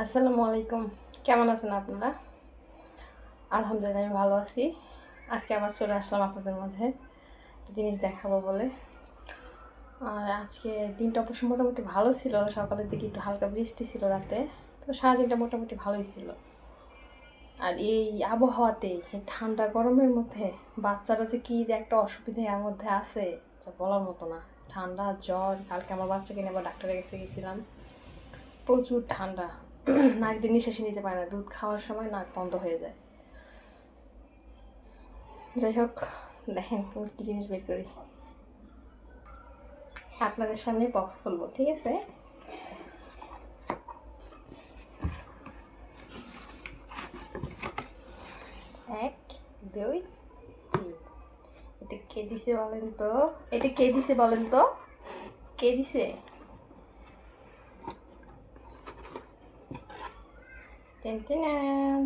আসসালামু আলাইকুম। কেমন আছেন আপনারা? আলহামদুলিল্লাহ আমি ভালো আছি। আজকে আবার চলে আসলাম আপনাদের মাঝে একটা জিনিস দেখাবো বলে। আর আজকে দিনটা অবশ্য মোটামুটি ভালো ছিল, সকালের দিকে একটু হালকা বৃষ্টি ছিল রাতে, তো সারাদিনটা মোটামুটি ভালোই ছিল। আর এই আবহাওয়াতে এই ঠান্ডা গরমের মধ্যে বাচ্চারা যে কী যে একটা অসুবিধা এর মধ্যে আছে যা বলার মতো না। ঠান্ডা জ্বর, কালকে আমার বাচ্চাকে নিয়ে আবার ডাক্তারের কাছে গেছিলাম। প্রচুর ঠান্ডা, নাক দিয়ে নিঃশ্বাসই নিতে পারে না, দুধ খাওয়ার সময় নাক বন্ধ হয়ে যায়। যাই হোক, দেখেন তুমি কী জিনিস বের করি, আপনাদের সামনে বক্স খুলবো, ঠিক আছে? এক, দুই, তিন। এটা কে দিছে বলেন তো? এটা কে দিছে বলেন তো? কে দিছে? টেন,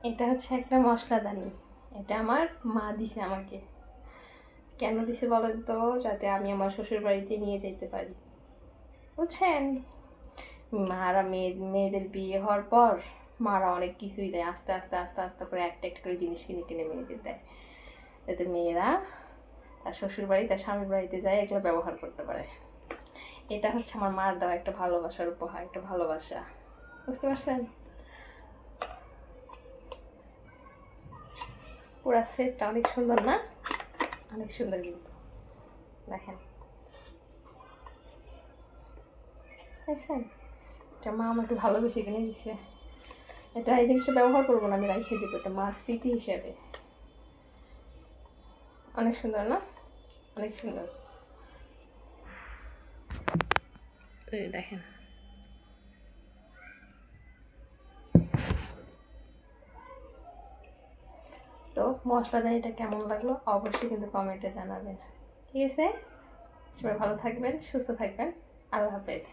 এটা হচ্ছে একটা মশলাদানি। এটা আমার মা দিছে আমাকে। কেন দিছে বলেন তো? যাতে আমি আমার শ্বশুর বাড়িতে নিয়ে যেতে পারি, বুঝছেন? মারা মেয়েদের বিয়ে হওয়ার পর মারা অনেক কিছুই দেয়, আস্তে আস্তে আস্তে আস্তে করে একটা একটা করে জিনিস কিনে কিনে মেয়েদের দেয়, যাতে মেয়েরা তার শ্বশুর বাড়ি তার স্বামীর বাড়িতে যায় এগুলো ব্যবহার করতে পারে। এটা হচ্ছে আমার মার দেওয়া একটা ভালোবাসার উপহার, একটা ভালোবাসা, বুঝতে পারছেন? পুরা সেটটা অনেক সুন্দর না? অনেক সুন্দর কিন্তু, দেখেন, দেখছেন? এটা মা আমাকে ভালোবেসে কিনে দিচ্ছে। এটা এই জিনিসটা ব্যবহার করবো না, আমি রাইখে দেবো, এটা মার স্মৃতি হিসেবে। অনেক সুন্দর না? অনেক সুন্দর। এই দেখেন, তো মশলাদানিটা কেমন লাগলো অবশ্যই কিন্তু কমেন্টে জানাবেন, ঠিক আছে? সবাই ভালো থাকবেন, সুস্থ থাকবেন। আল্লাহ হাফেজ।